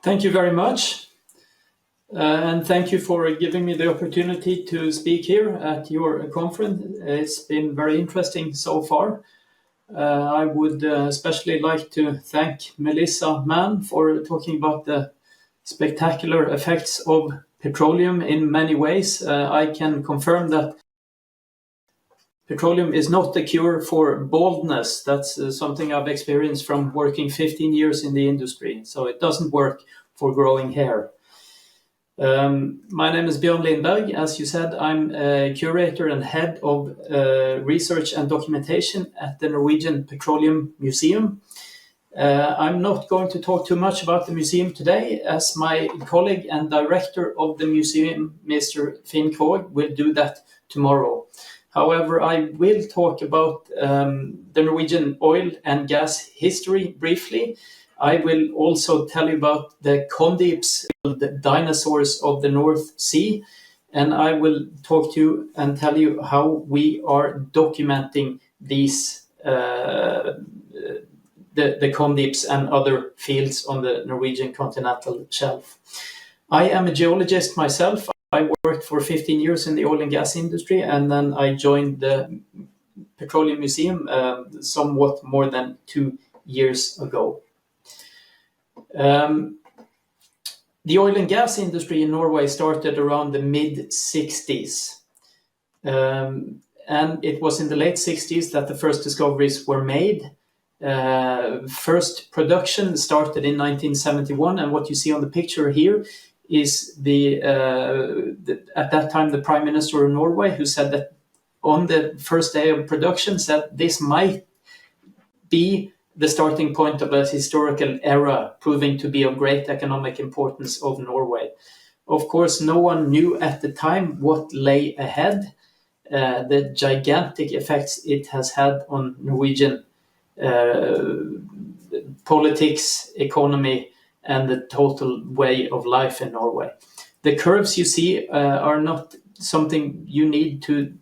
Thank you very much. And thank you for giving me the opportunity to speak here at your conference. It's been very interesting so far. I would especially like to thank Melissa Mann for talking about the spectacular effects of petroleum in many ways. I can confirm that petroleum is not the cure for baldness. That's something I've experienced from working 15 years in the industry. So it doesn't work for growing hair. My name is Bjorn Lindberg. As you said, I'm a curator and head of research and documentation at the Norwegian Petroleum Museum. I'm not going to talk too much about the museum today, as my colleague and director of the museum, Mr. Finn Krogh, will do that tomorrow. However, I will talk about the Norwegian oil and gas history briefly. I will also tell you about the condeeps, the dinosaurs of the North Sea, and I will talk to you and tell you how we are documenting these the condeeps and other fields on the Norwegian continental shelf. I am a geologist myself. I worked for 15 years in the oil and gas industry, and then I joined the Petroleum Museum somewhat more than 2 years ago. The oil and gas industry in Norway started around the mid-60s. And it was in the late 60s that the first discoveries were made. First production started in 1971, and what you see on the picture here is at that time the Prime Minister of Norway, who said that on the first day of production, said this might be the starting point of a historical era, proving to be of great economic importance of Norway. Of course, no one knew at the time what lay ahead, the gigantic effects it has had on Norwegian politics, economy, and the total way of life in Norway. The curves you see are not something you need to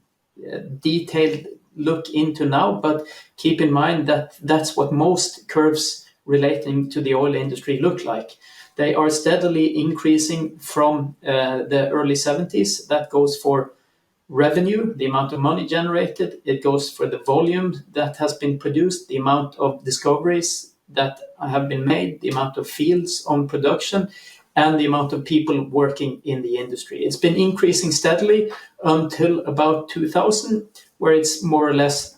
detailed look into now, but keep in mind that that's what most curves relating to the oil industry look like. They are steadily increasing from the early 70s. That goes for revenue, the amount of money generated. It goes for the volume that has been produced, the amount of discoveries that have been made, the amount of fields on production, and the amount of people working in the industry. It's been increasing steadily until about 2000, where it's more or less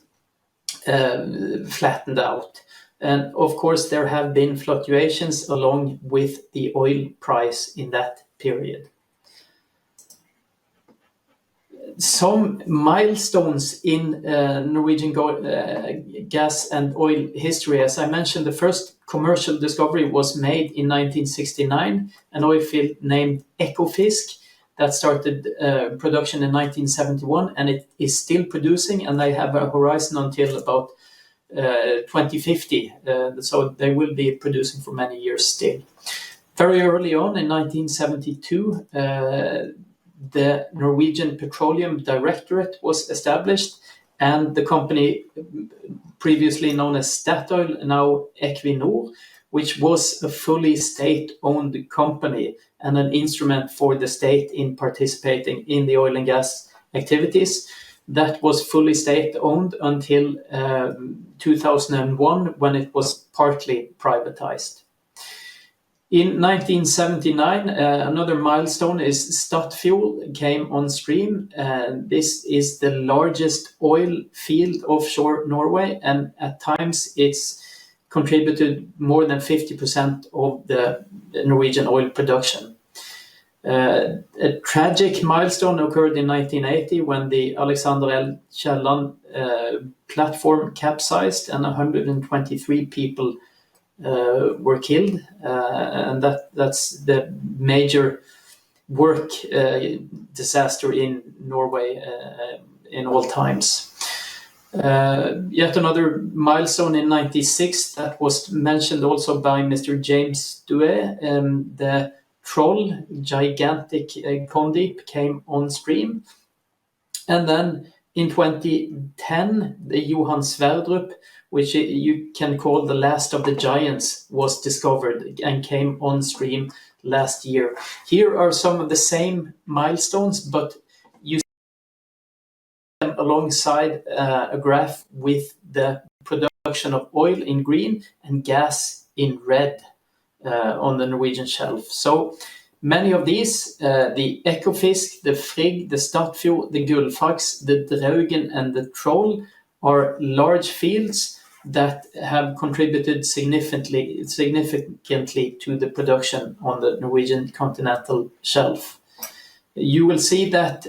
flattened out. And of course, there have been fluctuations along with the oil price in that period. Some milestones in Norwegian gas and oil history. As I mentioned, the first commercial discovery was made in 1969, an oil field named Ekofisk that started production in 1971, and it is still producing, and they have a horizon until about 2050, so they will be producing for many years still. Very early on in 1972, the Norwegian Petroleum Directorate was established, and the company previously known as Statoil, now Equinor, which was a fully state-owned company and an instrument for the state in participating in the oil and gas activities. That was fully state-owned until 2001, when it was partly privatized. In 1979, another milestone is Statfjord came on stream. This is the largest oil field offshore Norway, and at times it's contributed more than 50% of the Norwegian oil production. A tragic milestone occurred in 1980 when the Alexander L. Kielland platform capsized and 123 people were killed, and that's the major work disaster in Norway in all times. Yet another milestone in 96 that was mentioned also by Mr. James Dewey, the Troll gigantic condeep came on stream, and then In 2010, the Johan Sverdrup, which you can call the last of the giants, was discovered and came on stream last year. Here are some of the same milestones, but you see them alongside a graph with the production of oil in green and gas in red on the Norwegian shelf. So many of these, the Ekofisk, the Frigg, the Statfjord, the Gullfaks, the Draugen, and the Troll, are large fields that have contributed significantly to the production on the Norwegian continental shelf. You will see that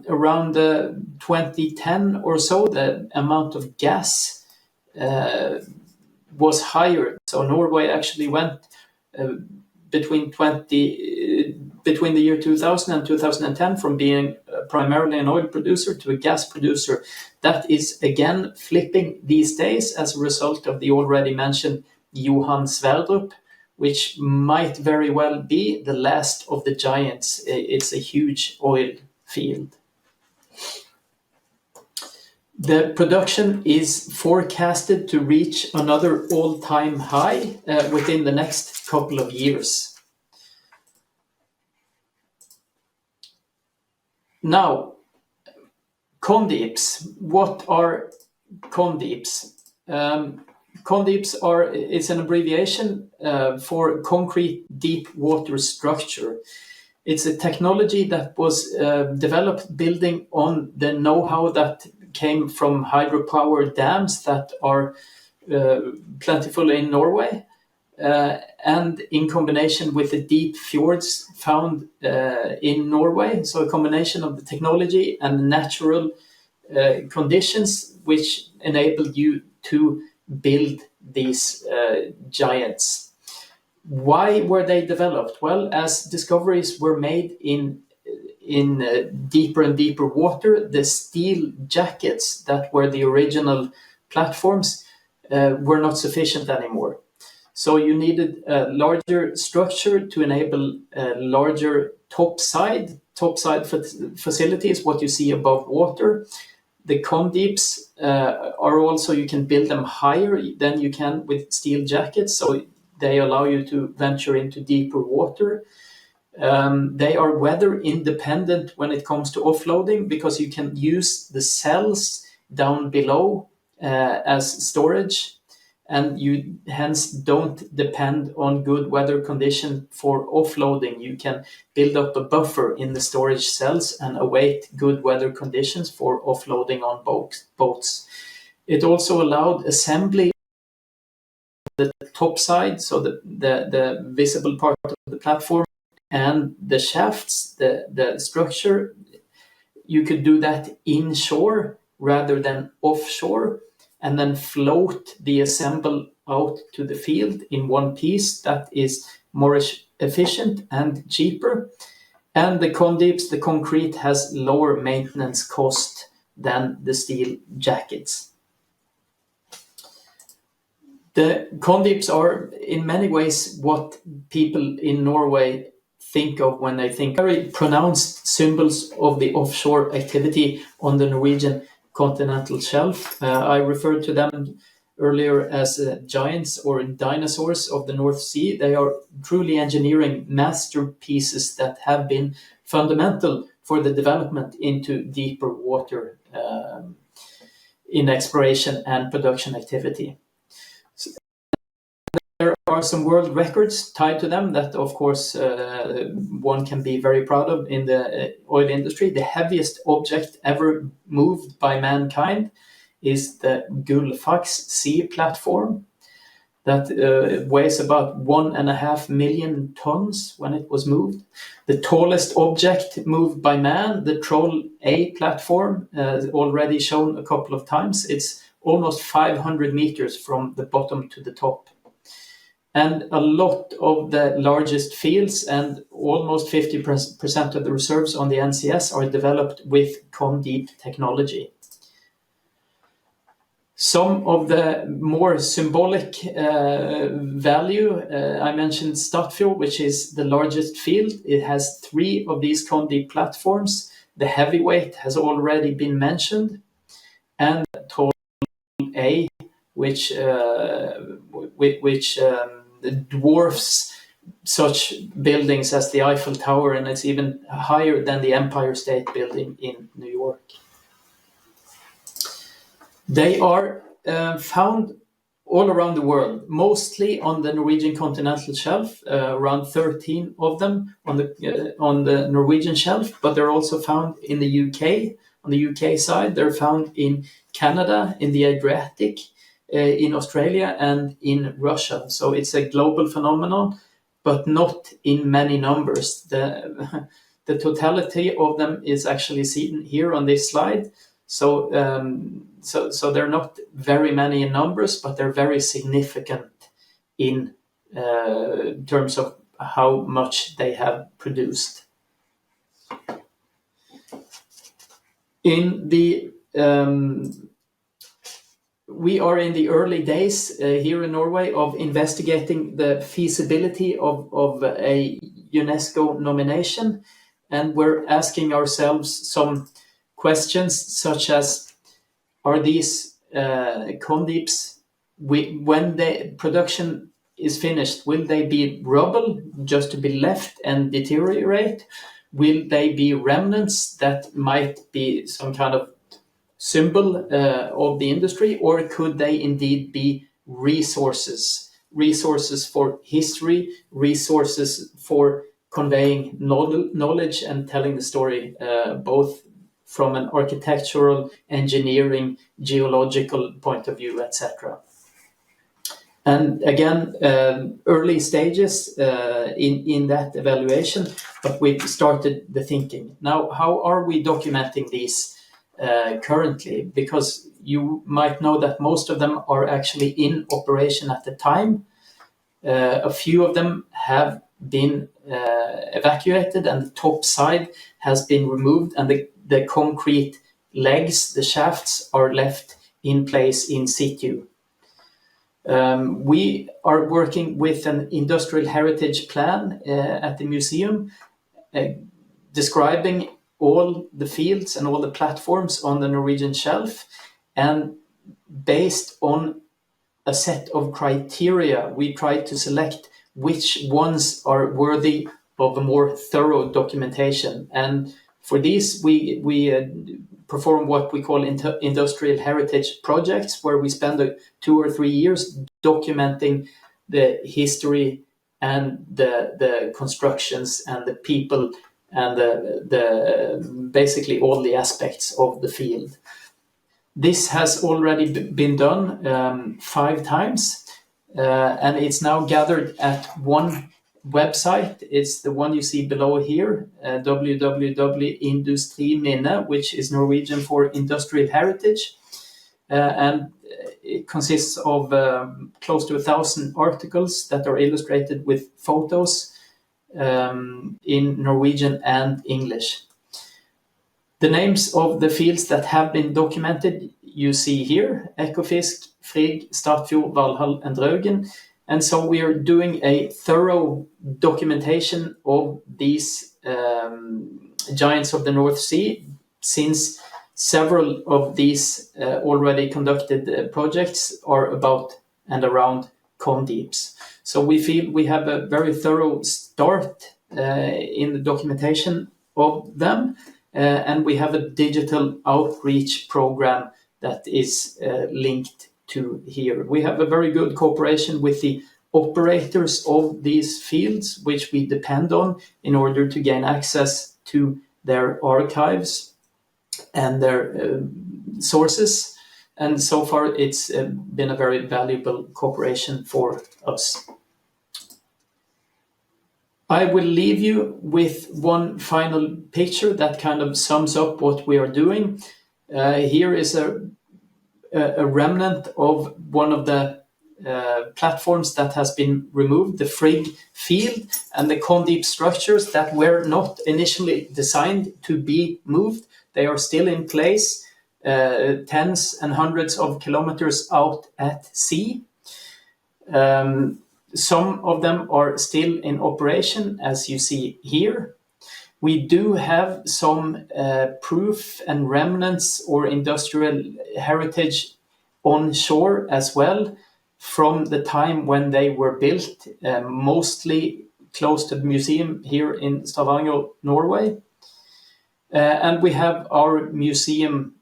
around 2010 or so, the amount of gas was higher. So Norway actually went between the year 2000 and 2010 from being primarily an oil producer to a gas producer. That is again flipping these days as a result of the already mentioned Johan Sverdrup, which might very well be the last of the giants. It's a huge oil field. The production is forecasted to reach another all-time high within the next couple of years. Now, condeeps. What are condeeps? Condeeps it's an abbreviation for concrete deep water structure. It's a technology that was developed building on the know-how that came from hydropower dams that are plentiful in Norway, and in combination with the deep fjords found in Norway. So a combination of the technology and the natural conditions which enabled you to build these giants. Why were they developed? Well, as discoveries were made in deeper and deeper water, the steel jackets that were the original platforms were not sufficient anymore. So you needed a larger structure to enable a larger topside facilities, what you see above water. The condeeps are also, you can build them higher than you can with steel jackets, so they allow you to venture into deeper water. They are weather independent when it comes to offloading, because you can use the cells down below as storage, and you hence don't depend on good weather condition for offloading. You can build up a buffer in the storage cells and await good weather conditions for offloading on boats. It also allowed assembly the top side, so the visible part of the platform, and the shafts, the structure. You could do that inshore rather than offshore, and then float the assemble out to the field in one piece. That is more efficient and cheaper. And the condeeps, the concrete, has lower maintenance cost than the steel jackets. The condeeps are in many ways what people in Norway think of when they think very pronounced symbols of the offshore activity on the Norwegian continental shelf. I referred to them earlier as giants or dinosaurs of the North Sea. They are truly engineering masterpieces that have been fundamental for the development into deeper water in exploration and production activity. There are some world records tied to them that, of course, one can be very proud of in the oil industry. The heaviest object ever moved by mankind is the Gullfaks sea platform that weighs about 1.5 million tons when it was moved. The tallest object moved by man, the Troll A platform, already shown a couple of times. It's almost 500 meters from the bottom to the top. And a lot of the largest fields and almost 50% of the reserves on the NCS are developed with condeep technology. Some of the more symbolic value, I mentioned Statfjord, which is the largest field. It has 3 of these condeep platforms. The heavyweight has already been mentioned, and tall A, which dwarfs such buildings as the Eiffel Tower, and it's even higher than the Empire State Building in New York. They are found all around the world, mostly on the Norwegian continental shelf, around 13 of them on the Norwegian shelf, but they're also found in the UK. On the UK side, they're found in Canada, in the Adriatic, in Australia, and in Russia. So it's a global phenomenon, but not in many numbers. The totality of them is actually seen here on this slide. So they're not very many in numbers, but they're very significant in terms of how much they have produced. We are in the early days here in Norway of investigating the feasibility of a UNESCO nomination, and we're asking ourselves some questions such as, are these condeeps, when the production is finished, will they be rubble just to be left and deteriorate? Will they be remnants that might be some kind of symbol of the industry, or could they indeed be resources for history, resources for conveying knowledge and telling the story, both from an architectural, engineering, geological point of view, etc. And again, early stages in that evaluation, but we've started the thinking. Now, how are we documenting these currently? Because you might know that most of them are actually in operation at the time. A few of them have been evacuated, and the top side has been removed, and the concrete legs, the shafts, are left in place in situ. We are working with an industrial heritage plan at the museum, describing all the fields and all the platforms on the Norwegian shelf, and based on a set of criteria, we try to select which ones are worthy of a more thorough documentation. And for these, we perform what we call industrial heritage projects, where we spend 2 or 3 years documenting the history and the constructions and the people and the basically all the aspects of the field. This has already been done 5 times, and it's now gathered at one website. It's the one you see below here, www.industriminne, which is Norwegian for industrial heritage, and it consists of close to 1,000 articles that are illustrated with photos in Norwegian and English. The names of the fields that have been documented you see here: Ekofisk, Frigg, Statfjord, Valhall, and Draugen. And so we are doing a thorough documentation of these giants of the North Sea, since several of these already conducted projects are about and around condeeps. So we feel we have a very thorough start in the documentation of them. And we have a digital outreach program that is linked to here. We have a very good cooperation with the operators of these fields, which we depend on in order to gain access to their archives and their sources. And so far, it's been a very valuable cooperation for us. I will leave you with one final picture that kind of sums up what we are doing. Here is a remnant of one of the platforms that has been removed, the Frigg field, and the condeep structures that were not initially designed to be moved. They are still in place, tens and hundreds of kilometers out at sea. Some of them are still in operation, as you see here. We do have some proof and remnants or industrial heritage on shore as well from the time when they were built, mostly close to the museum here in Stavanger, Norway. And we have our museum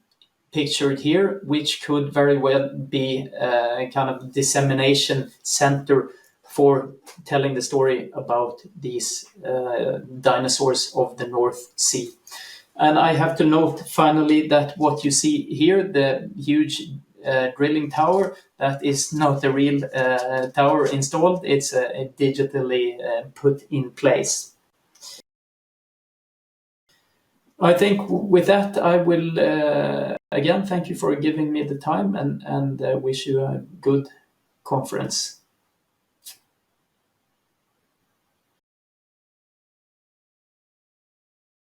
pictured here, which could very well be a kind of dissemination center for telling the story about these dinosaurs of the North Sea. And I have to note finally that what you see here, the huge drilling tower, that is not a real tower installed, it's digitally put in place. I think with that, I will again thank you for giving me the time and wish you a good conference.